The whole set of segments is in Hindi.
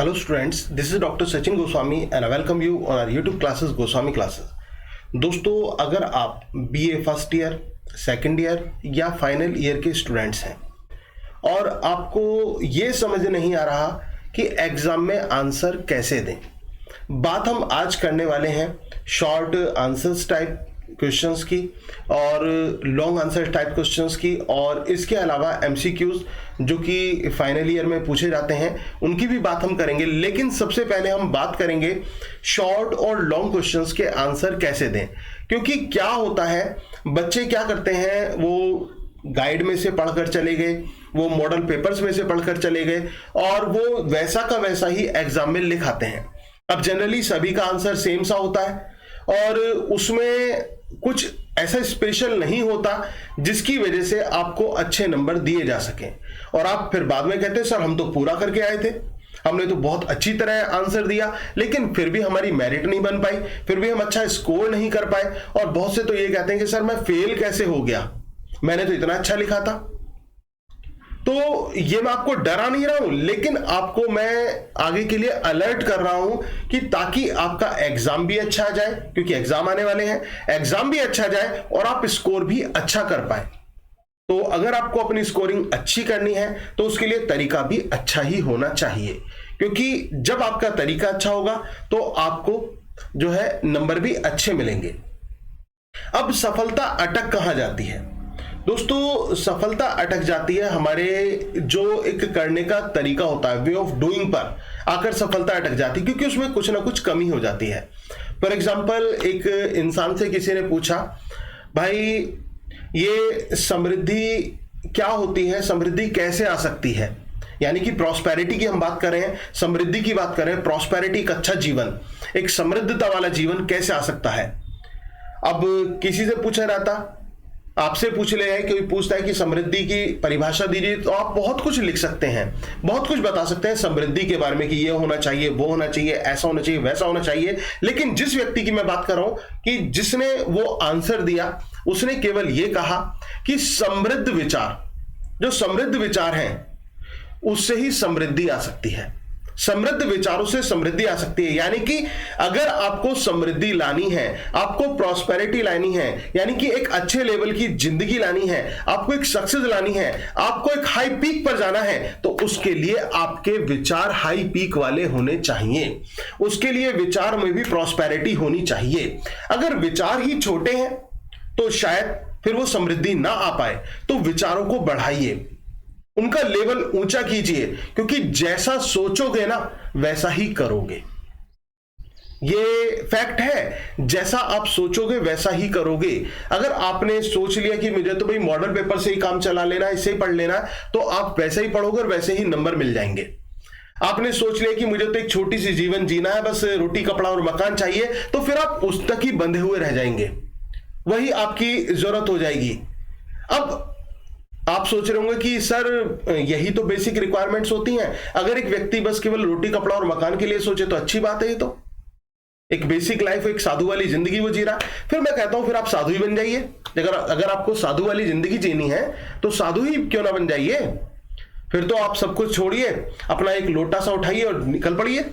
Hello students, this is Dr. Sachin Goswami and I welcome you on our YouTube classes Goswami classes. दोस्तों, अगर आप BA first year, second year या फाइनल ईयर के स्टूडेंट्स हैं और आपको ये समझ नहीं आ रहा कि एग्ज़ाम में आंसर कैसे दें, बात हम आज करने वाले हैं शॉर्ट आंसर्स टाइप क्वेश्चंस की और लॉन्ग आंसर टाइप क्वेश्चंस की, और इसके अलावा MCQs जो कि फाइनल ईयर में पूछे जाते हैं उनकी भी बात हम करेंगे। लेकिन सबसे पहले हम बात करेंगे शॉर्ट और लॉन्ग क्वेश्चंस के आंसर कैसे दें, क्योंकि क्या होता है, बच्चे क्या करते हैं, वो गाइड में से पढ़कर चले गए, वो मॉडल पेपर्स में से पढ़कर चले गए और वो वैसा का वैसा ही एग्जाम में लिख आते हैं। अब जनरली सभी का आंसर सेम सा होता है और उसमें कुछ ऐसा स्पेशल नहीं होता जिसकी वजह से आपको अच्छे नंबर दिए जा सकें, और आप फिर बाद में कहते हैं सर हम तो पूरा करके आए थे, हमने तो बहुत अच्छी तरह आंसर दिया, लेकिन फिर भी हमारी मेरिट नहीं बन पाई, फिर भी हम अच्छा स्कोर नहीं कर पाए। और बहुत से तो ये कहते हैं कि सर मैं फेल कैसे हो गया, मैंने तो इतना अच्छा लिखा था। तो ये मैं आपको डरा नहीं रहा हूं, लेकिन आपको मैं आगे के लिए अलर्ट कर रहा हूं कि ताकि आपका एग्जाम भी अच्छा जाए, क्योंकि एग्जाम आने वाले हैं, एग्जाम भी अच्छा जाए और आप स्कोर भी अच्छा कर पाए। तो अगर आपको अपनी स्कोरिंग अच्छी करनी है तो उसके लिए तरीका भी अच्छा ही होना चाहिए, क्योंकि जब आपका तरीका अच्छा होगा तो आपको जो है नंबर भी अच्छे मिलेंगे। अब सफलता अटक कहां जाती है दोस्तों? सफलता अटक जाती है हमारे जो एक करने का तरीका होता है, वे ऑफ डूइंग पर आकर सफलता अटक जाती है, क्योंकि उसमें कुछ ना कुछ कमी हो जाती है। फॉर एग्जाम्पल, एक इंसान से किसी ने पूछा, भाई ये समृद्धि क्या होती है, समृद्धि कैसे आ सकती है, यानी कि प्रॉस्पेरिटी की हम बात कर रहे हैं, समृद्धि की बात कर रहे हैं, प्रॉस्पेरिटी एक अच्छा जीवन, एक समृद्धता वाला जीवन कैसे आ सकता है। अब किसी से पूछा जाता, आपसे पूछ ले है, कोई पूछता है कि समृद्धि की परिभाषा दीजिए, तो आप बहुत कुछ लिख सकते हैं, बहुत कुछ बता सकते हैं समृद्धि के बारे में कि ये होना चाहिए, वो होना चाहिए, ऐसा होना चाहिए, वैसा होना चाहिए। लेकिन जिस व्यक्ति की मैं बात कर रहा हूं कि जिसने वो आंसर दिया, उसने केवल ये कहा कि समृद्ध विचार, जो समृद्ध विचार हैं उससे ही समृद्धि आ सकती है, समृद्ध विचारों से समृद्धि आ सकती है। यानी कि अगर आपको समृद्धि लानी है, आपको प्रॉस्पेरिटी लानी है, यानी कि एक अच्छे लेवल की जिंदगी लानी है, आपको एक सक्सेस लानी है, आपको एक हाई पीक पर जाना है, तो उसके लिए आपके विचार हाई पीक वाले होने चाहिए, उसके लिए विचार में भी प्रॉस्पेरिटी होनी चाहिए। अगर विचार ही छोटे हैं तो शायद फिर वो समृद्धि ना आ पाए। तो विचारों को बढ़ाइए, उनका लेवल ऊंचा कीजिए, क्योंकि जैसा सोचोगे ना वैसा ही करोगे। ये फैक्ट है, जैसा आप सोचोगे वैसा ही करोगे। अगर आपने सोच लिया कि मुझे तो भाई मॉडल पेपर से ही काम चला लेना है, इससे ही पढ़ लेना है, तो आप वैसे ही पढ़ोगे और वैसे ही नंबर मिल जाएंगे। आपने सोच लिया कि मुझे तो एक छोटी सी जीवन जीना है, बस रोटी कपड़ा और मकान चाहिए, तो फिर आप उस तक ही बंधे हुए रह जाएंगे, वही आपकी जरूरत हो जाएगी। अब आप सोच रहे होंगे कि सर यही तो बेसिक रिक्वायरमेंट्स होती हैं, अगर एक व्यक्ति बस केवल रोटी कपड़ा और मकान के लिए सोचे तो अच्छी बात है, ये तो एक बेसिक लाइफ, एक साधु वाली जिंदगी वो जी रहा। फिर मैं कहता हूं फिर आप साधु ही बन जाइए। अगर आपको साधु वाली जिंदगी जीनी है तो साधु ही क्यों ना बन जाइए। फिर तो आप सब कुछ छोड़िए, अपना एक लोटा सा उठाइए और निकल पड़िए।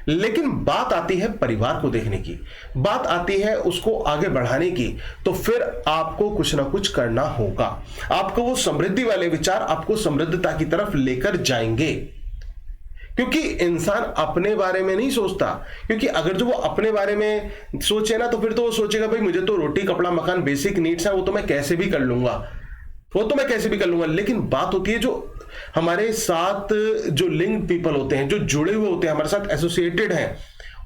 लेकिन बात आती है परिवार को देखने की, बात आती है उसको आगे बढ़ाने की, तो फिर आपको कुछ ना कुछ करना होगा। आपको वो समृद्धि वाले विचार आपको समृद्धता की तरफ लेकर जाएंगे, क्योंकि इंसान अपने बारे में नहीं सोचता। क्योंकि अगर जो वो अपने बारे में सोचे ना, तो फिर तो वो सोचेगा भाई मुझे तो रोटी कपड़ा मकान बेसिक नीड्स है, वो तो मैं कैसे भी कर लूंगा, वो तो मैं कैसे भी कर लूंगा। लेकिन बात होती है जो हमारे साथ जो लिंक्ड पीपल होते हैं, जो जुड़े हुए होते हैं, हमारे साथ एसोसिएटेड हैं,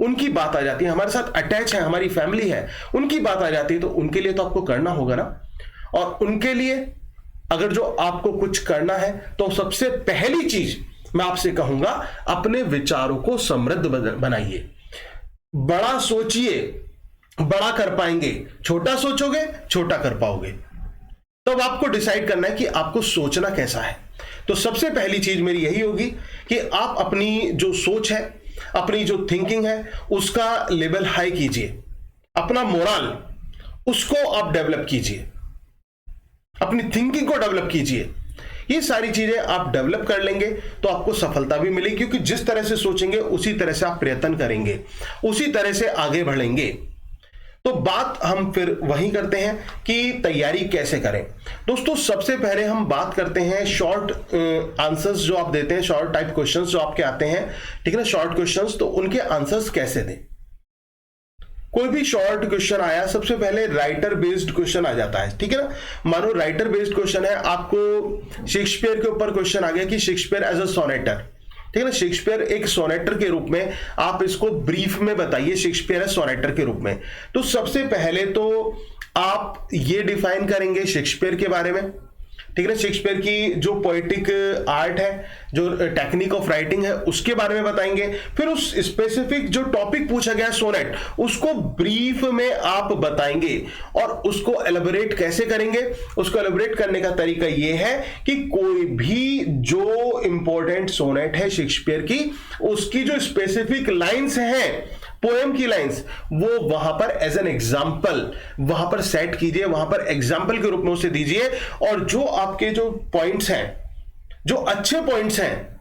उनकी बात आ जाती है, हमारे साथ अटैच है, हमारी फैमिली है, उनकी बात आ जाती है। तो उनके लिए तो आपको करना होगा ना, और उनके लिए अगर जो आपको कुछ करना है तो सबसे पहली चीज मैं आपसे कहूंगा, अपने विचारों को समृद्ध बनाइए। बड़ा सोचिए, बड़ा कर पाएंगे, छोटा सोचोगे छोटा कर पाओगे। तब आपको डिसाइड करना है कि आपको सोचना कैसा है। तो सबसे पहली चीज मेरी यही होगी कि आप अपनी जो सोच है, अपनी जो थिंकिंग है, उसका लेवल हाई कीजिए, अपना मोरल उसको आप डेवलप कीजिए, अपनी थिंकिंग को डेवलप कीजिए। ये सारी चीजें आप डेवलप कर लेंगे तो आपको सफलता भी मिलेगी, क्योंकि जिस तरह से सोचेंगे उसी तरह से आप प्रयत्न करेंगे, उसी तरह से आगे बढ़ेंगे। तो बात हम फिर वही करते हैं कि तैयारी कैसे करें। दोस्तों सबसे पहले हम बात करते हैं शॉर्ट आंसर्स जो आप देते हैं, शॉर्ट टाइप क्वेश्चंस जो आपके आते हैं, ठीक है ना, शॉर्ट क्वेश्चंस, तो उनके आंसर्स कैसे दें। कोई भी शॉर्ट क्वेश्चन आया, सबसे पहले राइटर बेस्ड क्वेश्चन आ जाता है, ठीक है ना। मानो राइटर बेस्ड क्वेश्चन है, आपको शेक्सपियर के ऊपर क्वेश्चन आ गया कि शेक्सपियर एज अ सोनेटर, ठीक है ना, शेक्सपियर एक सोनेटर के रूप में आप इसको ब्रीफ में बताइए, शेक्सपियर है सोनेटर के रूप में। तो सबसे पहले तो आप ये डिफाइन करेंगे शेक्सपियर के बारे में, ठीक है ना, शेक्सपियर की जो पोएटिक आर्ट है, जो टेक्निक ऑफ राइटिंग है, उसके बारे में बताएंगे। फिर उस स्पेसिफिक जो टॉपिक पूछा गया सोनेट, उसको ब्रीफ में आप बताएंगे और उसको एलैबोरेट कैसे करेंगे। उसको एलैबोरेट करने का तरीका यह है कि कोई भी जो इंपॉर्टेंट सोनेट है शेक्सपियर की, उसकी जो स्पेसिफिक लाइंस हैं, पोएम की लाइंस, वो वहां पर एज एन एग्जाम्पल वहां पर सेट कीजिए, वहां पर एग्जाम्पल के रूप में उसे दीजिए। और जो आपके जो पॉइंट्स हैं, जो अच्छे पॉइंट्स हैं,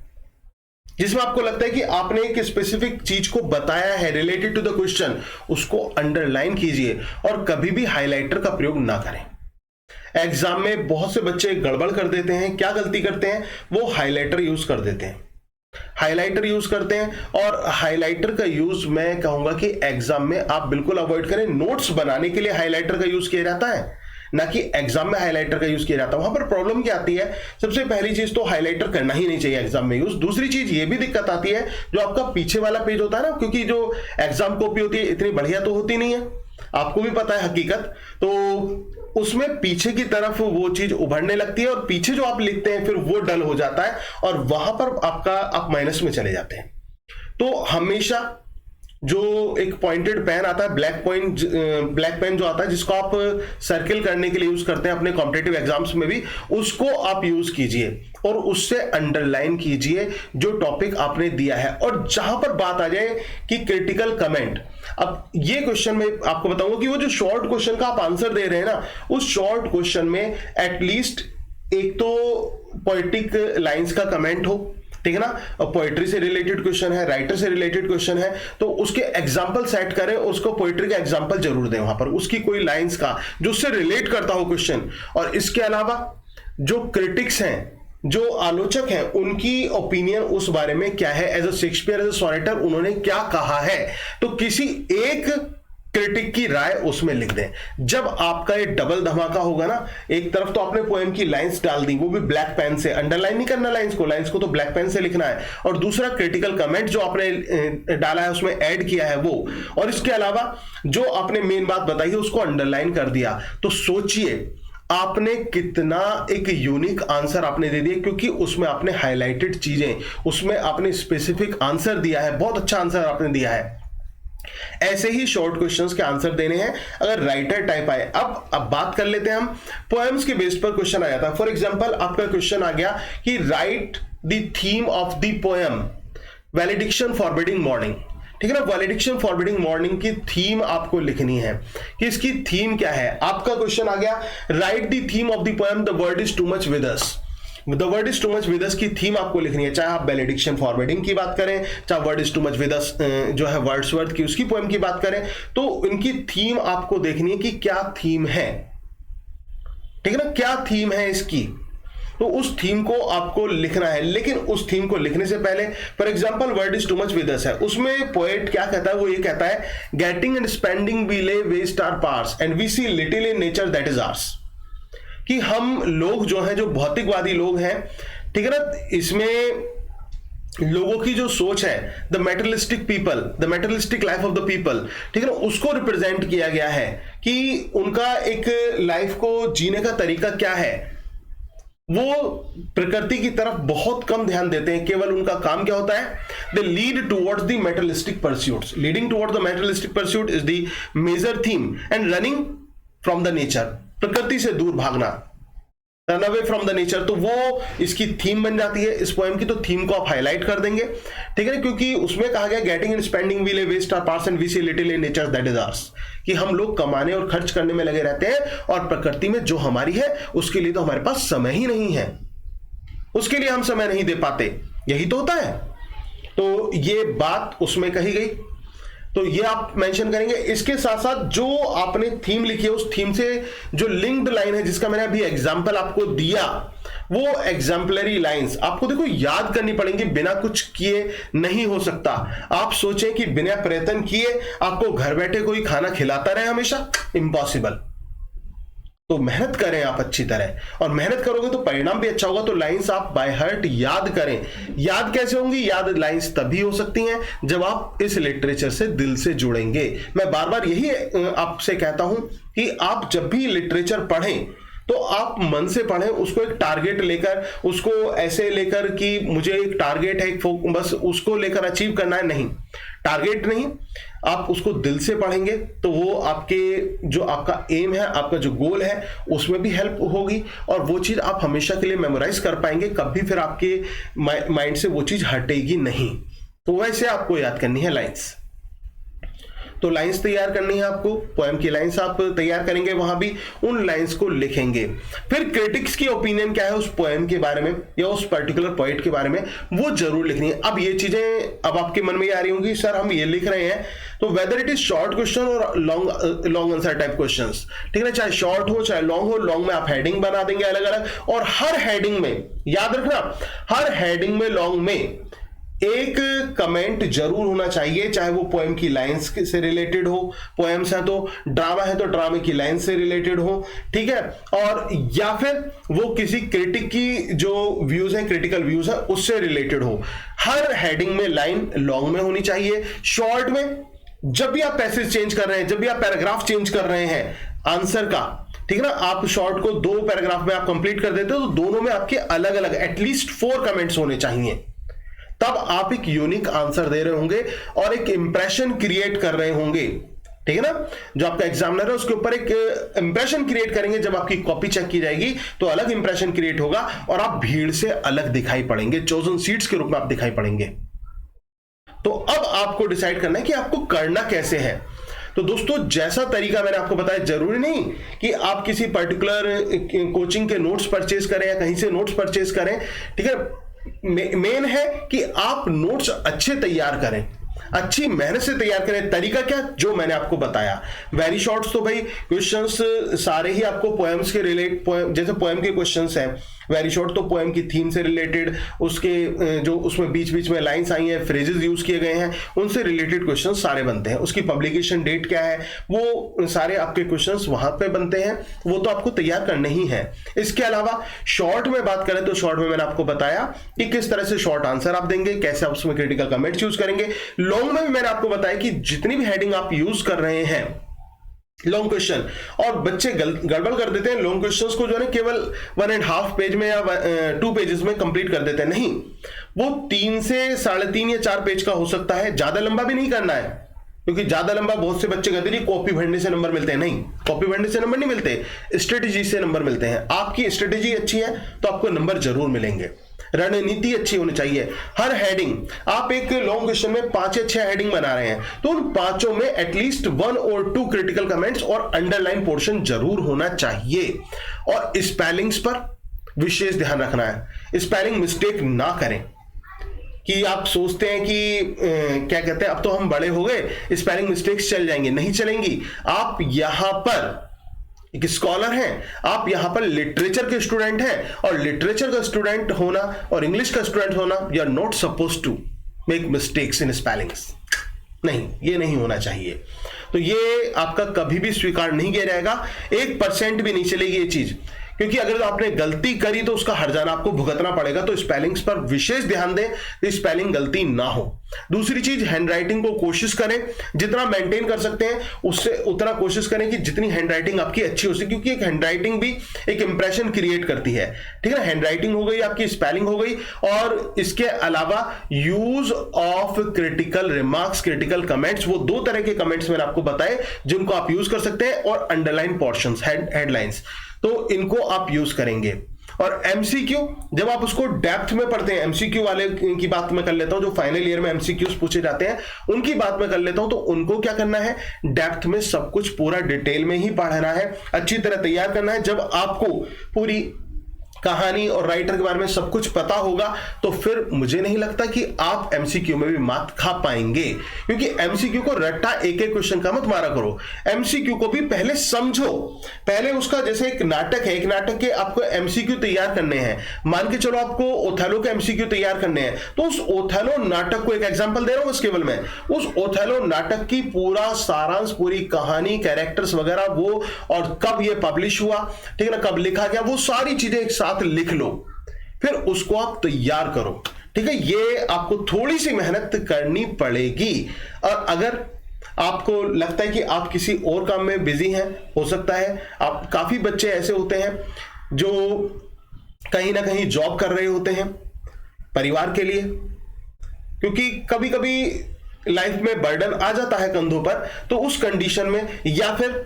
जिसमें आपको लगता है कि आपने एक स्पेसिफिक चीज को बताया है रिलेटेड टू द क्वेश्चन, उसको अंडरलाइन कीजिए और कभी भी हाइलाइटर का प्रयोग ना करें। एग्जाम में बहुत से बच्चे गड़बड़ कर देते हैं। क्या गलती करते हैं? वो हाइलाइटर यूज कर देते हैं, हाइलाइटर यूज करते हैं। और हाइलाइटर का यूज मैं कहूंगा कि एग्जाम में आप बिल्कुल अवॉइड करें। नोट्स बनाने के लिए हाइलाइटर का यूज किया जाता है, ना कि एग्जाम में हाइलाइटर का यूज किया जाता है। वहां पर प्रॉब्लम क्या आती है? सबसे पहली चीज तो हाइलाइटर करना ही नहीं चाहिए एग्जाम में यूज। दूसरी चीज ये भी दिक्कत आती है, जो आपका पीछे वाला पेज होता है ना, क्योंकि जो एग्जाम कॉपी होती है इतनी बढ़िया तो होती नहीं है, आपको भी पता है हकीकत, तो उसमें पीछे की तरफ वो चीज उभरने लगती है और पीछे जो आप लिखते हैं फिर वो डल हो जाता है और वहां पर आप माइनस में चले जाते हैं। तो हमेशा जो एक पॉइंटेड पेन आता है, ब्लैक पेन जो आता है, जिसको आप सर्किल करने के लिए यूज करते हैं अपने कॉम्पिटिटिव एग्जाम्स में भी, उसको आप यूज कीजिए और उससे अंडरलाइन कीजिए जो टॉपिक आपने दिया है। और जहां पर बात आ जाए कि क्रिटिकल कमेंट, अब ये क्वेश्चन में आपको बताऊंगा कि वो जो शॉर्ट क्वेश्चन का आप आंसर दे रहे हैं ना, उस शॉर्ट क्वेश्चन में एटलीस्ट एक तो पोएटिक लाइंस का कमेंट हो, ठीक है ना, पोएट्री से रिलेटेड क्वेश्चन है, राइटर से रिलेटेड क्वेश्चन है, तो उसके एग्जांपल सेट करें, उसको पोएट्री का एग्जांपल जरूर दें वहां पर, उसकी कोई लाइंस का जो उससे रिलेट करता हो क्वेश्चन। और इसके अलावा जो क्रिटिक्स हैं, जो आलोचक हैं, उनकी ओपिनियन उस बारे में क्या है, as a Shakespeare, as a sonneteer उन्होंने क्या कहा है, तो किसी एक क्रिटिक की राय उसमें लिख दें। जब आपका ये डबल धमाका होगा ना, एक तरफ तो आपने पोएम की लाइंस डाल दी, वो भी ब्लैक पेन से, अंडरलाइन नहीं करना लाइंस को तो ब्लैक पेन से लिखना है, और दूसरा क्रिटिकल कमेंट जो आपने डाला है उसमें ऐड किया है वो, और इसके अलावा जो आपने मेन बात बताई है उसको अंडरलाइन कर दिया, तो सोचिए आपने कितना एक यूनिक आंसर आपने दे दिया, क्योंकि उसमें आपने हाईलाइटेड चीजें, उसमें आपने स्पेसिफिक आंसर दिया है, बहुत अच्छा आंसर आपने दिया है। ऐसे ही शॉर्ट क्वेश्चंस के आंसर देने हैं अगर राइटर टाइप आए। अब बात कर लेते हैं हम पोएम्स के बेस पर क्वेश्चन आ जाता है। फॉर एग्जांपल आपका क्वेश्चन आ गया कि right the theme of the poem valediction forbidding mourning, ठीक है ना, वैलिडिक्शन फॉरबिडिंग मॉर्निंग की थीम आपको लिखनी है कि इसकी थीम क्या है। आपका क्वेश्चन आ गया right the theme of the poem the word is too much with us, the word is too much with us की थीम आपको लिखनी है। चाहे आप वैलिडिक्शन फॉरवर्डिंग की बात करें, चाहे word is too much with us जो है वर्ड्सवर्थ की उसकी पोएम की बात करें, तो इनकी थीम आपको देखनी है कि क्या थीम है, ठीक है ना, क्या थीम है इसकी, तो उस थीम को आपको लिखना है। लेकिन उस थीम को लिखने से पहले, for example word is too much with us है, उसमें पोएट क्या कहता है, वो ये कहता है getting and spending we lay waste our powers and we see little in nature that is ours, कि हम लोग जो हैं, जो भौतिकवादी लोग हैं, ठीक है ना, इसमें लोगों की जो सोच है, the materialistic people, the materialistic life of the people, ठीक है ना, उसको रिप्रेजेंट किया गया है कि उनका एक लाइफ को जीने का तरीका क्या है। वो प्रकृति की तरफ बहुत कम ध्यान देते हैं, केवल उनका काम क्या होता है, they lead towards the materialistic pursuits, leading towards the materialistic pursuit is the major theme and running from the nature, प्रकृति से दूर भागना, run away from the nature, तो वो इसकी थीम बन जाती है इस पोएम की। तो थीम को आप हाईलाइट कर देंगे, ठीक है ना, क्योंकि उसमें कहा गया getting and spending we lay waste our powers and we see little in nature that is ours, कि हम लोग कमाने और खर्च करने में लगे रहते हैं और प्रकृति में जो हमारी है उसके लिए तो हमारे पास समय ही नहीं है। उसके लिए हम समय नहीं दे पाते, यही तो होता है। तो ये बात उसमें कही गई, तो ये आप मेंशन करेंगे। इसके साथ साथ जो आपने थीम लिखी है, उस थीम से जो लिंक्ड लाइन है, जिसका मैंने अभी एग्जांपल आपको दिया, वो एग्जाम्पलरी लाइंस आपको देखो याद करनी पड़ेंगी, बिना कुछ किए नहीं हो सकता। आप सोचें कि बिना प्रयत्न किए आपको घर बैठे कोई खाना खिलाता रहे हमेशा, इम्पॉसिबल। तो मेहनत करें आप अच्छी तरह, और मेहनत करोगे तो परिणाम भी अच्छा होगा। तो लाइंस आप बाय हार्ट याद करें। याद कैसे होंगी? याद लाइंस तभी हो सकती हैं जब आप इस लिटरेचर से दिल से जुड़ेंगे। मैं बार बार यही आपसे कहता हूं कि आप जब भी लिटरेचर पढ़ें तो आप मन से पढ़ें, उसको एक टारगेट लेकर, उसको ऐसे लेकर कि मुझे एक टारगेट है, बस उसको लेकर अचीव करना है, नहीं, टारगेट नहीं, आप उसको दिल से पढ़ेंगे तो वो आपके जो आपका एम है, आपका जो गोल है, उसमें भी हेल्प होगी, और वो चीज आप हमेशा के लिए मेमोराइज कर पाएंगे, कभी फिर आपके माइंड से वो चीज हटेगी नहीं। तो वैसे आपको याद करनी है लाइंस। तो लाइंस तैयार करनी है आपको, पोएम की लाइंस आप तैयार करेंगे, वहां भी उन लाइंस को लिखेंगे। फिर क्रिटिक्स की ओपिनियन क्या है उस पोएम के बारे में या उस पर्टिकुलर पोइट के बारे में, वो जरूर लिखनी है। अब ये चीजें अब आपके मन में आ रही होंगी, सर हम ये लिख रहे हैं, तो whether it is short question और लॉन्ग आंसर टाइप क्वेश्चंस, ठीक है ना, चाहे शॉर्ट हो चाहे लॉन्ग हो, लॉन्ग में आप हेडिंग बना देंगे अलग अलग, और हर हेडिंग में याद रखना, हर हेडिंग में लॉन्ग में एक कमेंट जरूर होना चाहिए, चाहे वो पोएम की लाइंस से रिलेटेड हो, पोएम्स है तो ड्रामा है तो ड्रामे की लाइन से रिलेटेड हो, ठीक है, और या फिर वो किसी क्रिटिक की जो व्यूज हैं, क्रिटिकल व्यूज हैं, उससे रिलेटेड हो। हर हेडिंग में लाइन लॉन्ग में होनी चाहिए। शॉर्ट में जब भी आप पैसेज चेंज कर रहे हैं, जब भी आप पैराग्राफ चेंज कर रहे हैं आंसर का, ठीक है ना, आप शॉर्ट को 2 पैराग्राफ में आप कंप्लीट कर देते हो, तो दोनों में आपके अलग अलग एटलीस्ट 4 कमेंट्स होने चाहिए, तब आप एक यूनिक आंसर दे रहे होंगे और एक इंप्रेशन क्रिएट कर रहे होंगे, ठीक है ना। जो आपका एग्जामिनर है उसके ऊपर एक इंप्रेशन क्रिएट करेंगे, जब आपकी कॉपी चेक की जाएगी तो अलग इंप्रेशन क्रिएट होगा और आप भीड़ से अलग दिखाई पड़ेंगे, चोजन सीट्स के रूप में आप दिखाई पड़ेंगे। तो अब आपको डिसाइड करना है कि आपको करना कैसे है। तो दोस्तों, जैसा तरीका मैंने आपको बताया, जरूरी नहीं कि आप किसी पर्टिकुलर कोचिंग के नोट्स परचेज करें या कहीं से नोट्स परचेज करें, ठीक है। मेन है कि आप नोट्स अच्छे तैयार करें, अच्छी मेहनत से तैयार करें। तरीका क्या? जो मैंने आपको बताया। वेरी शॉर्ट्स तो भाई क्वेश्चंस सारे ही आपको पोएम्स के जैसे पोएम के क्वेश्चंस हैं, वेरी शॉर्ट तो पोएम की थीम से रिलेटेड, उसके जो उसमें बीच बीच में लाइंस आई हैं, फ्रेजेस यूज किए गए हैं, उनसे रिलेटेड क्वेश्चंस सारे बनते हैं। उसकी पब्लिकेशन डेट क्या है, वो सारे आपके क्वेश्चंस वहां पे बनते हैं, वो तो आपको तैयार करने ही है। इसके अलावा शॉर्ट में बात करें तो शॉर्ट में मैंने आपको बताया कि किस तरह से शॉर्ट आंसर आप देंगे, कैसे आप उसमें क्रिटिकल कमेंट्स यूज करेंगे। लॉन्ग में भी मैंने आपको बताया कि जितनी भी हेडिंग आप यूज कर रहे हैं लॉन्ग क्वेश्चन, और बच्चे गड़बड़ कर देते हैं लॉन्ग क्वेश्चंस को, जो है केवल 1.5 पेज में या 2 पेजेस में कंप्लीट कर देते हैं। नहीं, वो 3 से 3.5 या 4 पेज का हो सकता है, ज्यादा लंबा भी नहीं करना है, क्योंकि ज्यादा लंबा बहुत से बच्चे कहते हैं कॉपी भरने से नंबर मिलते हैं। नहीं, कॉपी भरने से नंबर नहीं मिलते, स्ट्रेटेजी से नंबर मिलते हैं। आपकी स्ट्रेटेजी अच्छी है तो आपको नंबर जरूर मिलेंगे, रणनीति अच्छी होनी चाहिए। हर हेडिंग, आप एक लॉन्ग क्वेश्चन में 5 या 6 हेडिंग बना रहे हैं, तो उन 5 में एटलीस्ट 1 और 2 क्रिटिकल कमेंट्स और अंडरलाइन पोर्शन जरूर होना चाहिए। और स्पेलिंग्स पर विशेष ध्यान रखना है, स्पेलिंग मिस्टेक ना करें। कि आप सोचते हैं कि क्या कहते हैं, अब तो हम बड़े हो गए, स्पेलिंग मिस्टेक्स चल जाएंगे, नहीं चलेंगी। आप यहां पर एक स्कॉलर हैं, आप यहां पर लिटरेचर के स्टूडेंट हैं, और लिटरेचर का स्टूडेंट होना और इंग्लिश का स्टूडेंट होना, you are not suppose to make mistakes in spellings. नहीं, ये नहीं होना चाहिए। तो ये आपका कभी भी स्वीकार नहीं किया जाएगा, 1% भी नहीं चलेगी ये चीज, क्योंकि अगर आपने गलती करी तो उसका हर्जाना आपको भुगतना पड़ेगा। तो स्पेलिंग्स पर विशेष ध्यान दें, स्पेलिंग गलती ना हो। दूसरी चीज, हैंडराइटिंग को कोशिश करें जितना मेंटेन कर सकते हैं, उससे उतना कोशिश करें कि जितनी हैंडराइटिंग आपकी अच्छी हो सके, क्योंकि एक हैंडराइटिंग भी एक इंप्रेशन क्रिएट करती है, ठीक है ना। हैंडराइटिंग हो गई, आपकी स्पेलिंग हो गई, और इसके अलावा use of critical remarks, critical comments, वो 2 तरह के कमेंट्स मैंने आपको बताए जिनको आप यूज कर सकते हैं, और अंडरलाइन पोर्शंस, हेडलाइंस, तो इनको आप यूज करेंगे। और एमसीक्यू, जब आप उसको डेप्थ में पढ़ते हैं, एमसीक्यू वाले की बात मैं कर लेता हूं, जो फाइनल ईयर में एमसीक्यूज पूछे जाते हैं उनकी बात मैं कर लेता हूं, तो उनको क्या करना है, डेप्थ में सब कुछ पूरा डिटेल में ही पढ़ना है, अच्छी तरह तैयार करना है। जब आपको पूरी कहानी और राइटर के बारे में सब कुछ पता होगा, तो फिर मुझे नहीं लगता कि आप एमसीक्यू में भी मात खा पाएंगे। क्योंकि एमसीक्यू को रट्टा एक एक क्वेश्चन का मत मारा करो, एमसीक्यू को भी पहले समझो। पहले उसका, जैसे एक नाटक है, एक नाटक के आपको एमसीक्यू तैयार करने हैं। मान के चलो आपको ओथेलो के एमसीक्यू तैयार करने हैं, तो उस ओथेलो नाटक को, एक एग्जांपल दे रहा हूं बस केवल मैं, उस ओथेलो नाटक की पूरा सारांश, पूरी कहानी, कैरेक्टर्स वगैरह वो, और कब ये पब्लिश हुआ, ठीक है ना, कब लिखा गया, वो सारी चीजें एक साथ लिख लो, फिर उसको आप तैयार करो। ठीक है, ये आपको थोड़ी सी मेहनत करनी पड़ेगी। और अगर आपको लगता है कि आप किसी और काम में बिजी हैं, हो सकता है आप, काफी बच्चे ऐसे होते हैं जो कहीं ना कहीं जॉब कर रहे होते हैं परिवार के लिए, क्योंकि कभी कभी लाइफ में बर्डन आ जाता है कंधों पर, तो उस कंडीशन में, या फिर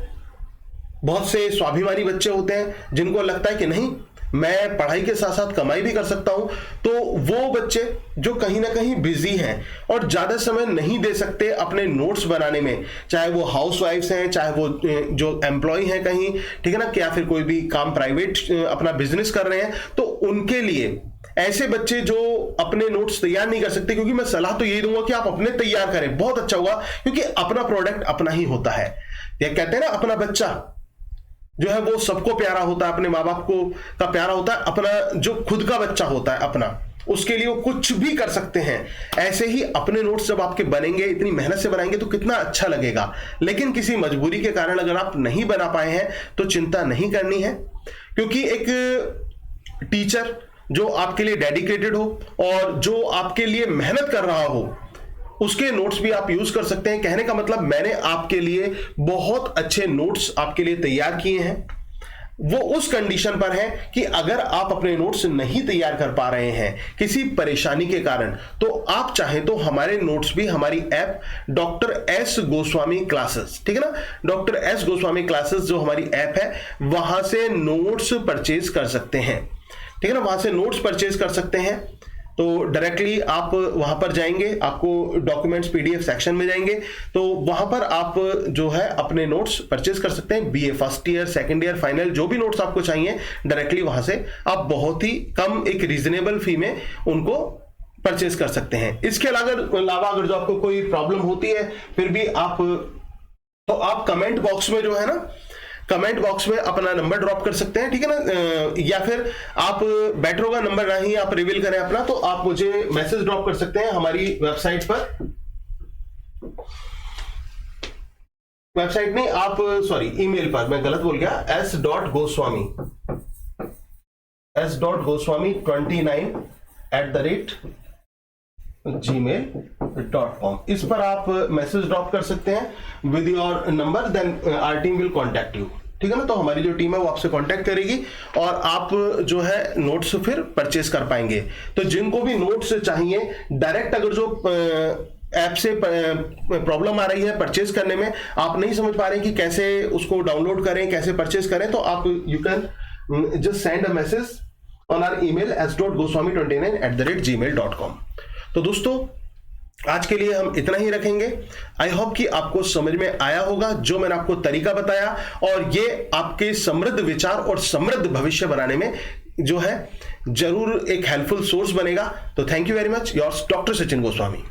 बहुत से स्वाभिमानी बच्चे होते हैं जिनको लगता है कि नहीं, मैं पढ़ाई के साथ साथ कमाई भी कर सकता हूं, तो वो बच्चे जो कहीं ना कहीं बिजी हैं और ज्यादा समय नहीं दे सकते अपने नोट्स बनाने में, चाहे वो हाउसवाइफ्स हैं, चाहे वो जो एम्प्लॉय हैं कहीं, ठीक है ना, या फिर कोई भी काम प्राइवेट अपना बिजनेस कर रहे हैं, तो उनके लिए ऐसे बच्चे जो अपने नोट्स तैयार नहीं कर सकते, क्योंकि मैं सलाह तो यही दूंगा कि आप अपने तैयार करें, बहुत अच्छा होगा, क्योंकि अपना प्रोडक्ट अपना ही होता है। ये कहते हैं ना, अपना बच्चा जो है वो सबको प्यारा होता है, अपने माँ बाप को का प्यारा होता है, अपना जो खुद का बच्चा होता है अपना, उसके लिए वो कुछ भी कर सकते हैं। ऐसे ही अपने नोट्स जब आपके बनेंगे, इतनी मेहनत से बनाएंगे, तो कितना अच्छा लगेगा। लेकिन किसी मजबूरी के कारण अगर आप नहीं बना पाए हैं तो चिंता नहीं करनी है, क्योंकि एक टीचर जो आपके लिए डेडिकेटेड हो और जो आपके लिए मेहनत कर रहा हो, उसके नोट्स भी आप यूज कर सकते हैं। कहने का मतलब, मैंने आपके लिए बहुत अच्छे नोट्स आपके लिए तैयार किए हैं। वो उस कंडीशन पर है कि अगर आप अपने नोट्स नहीं तैयार कर पा रहे हैं किसी परेशानी के कारण, तो आप चाहें तो हमारे नोट्स भी हमारी app doctor S Goswami classes, ठीक है ना, डॉक्टर एस गोस्वामी क्लासेस जो हमारी ऐप है, वहां से नोट्स परचेज कर सकते हैं। ठीक है ना, वहां से नोट्स परचेज कर सकते हैं। तो डायरेक्टली आप वहां पर जाएंगे, आपको डॉक्यूमेंट्स पीडीएफ सेक्शन में जाएंगे, तो वहां पर आप जो है अपने नोट्स परचेज कर सकते हैं। BA first year, second year, final, जो भी नोट्स आपको चाहिए, डायरेक्टली वहां से आप बहुत ही कम, एक रीजनेबल फी में उनको परचेज कर सकते हैं। इसके अलावा अगर जो आपको कोई प्रॉब्लम होती है फिर भी आप, तो आप कमेंट बॉक्स में जो है ना, कमेंट बॉक्स में अपना नंबर ड्रॉप कर सकते हैं, ठीक है ना, या फिर आप, बेटर होगा नंबर ना ही आप रिवील करें अपना, तो आप मुझे मैसेज ड्रॉप कर सकते हैं हमारी वेबसाइट पर, वेबसाइट नहीं, आप सॉरी ईमेल पर, मैं गलत बोल गया, s.goswami29@gmail.com, इस पर आप मैसेज ड्रॉप कर सकते हैं with your number, then our team will contact you. ठीक है ना, तो हमारी जो टीम है वो आपसे कांटेक्ट करेगी और आप जो है नोट्स फिर परचेस कर पाएंगे। तो जिनको भी नोट्स चाहिए, डायरेक्ट अगर जो ऐप से प्रॉब्लम आ रही है परचेज करने में, आप नहीं समझ पा रहे कि कैसे उसको डाउनलोड करें, कैसे परचेज करें, तो आप you can just send a message on our email s.goswami29@gmail.com। तो दोस्तों, आज के लिए हम इतना ही रखेंगे। आई होप कि आपको समझ में आया होगा जो मैंने आपको तरीका बताया, और ये आपके समृद्ध विचार और समृद्ध भविष्य बनाने में जो है जरूर एक हेल्पफुल सोर्स बनेगा। तो thank you very much, yours doctor Sachin Goswami.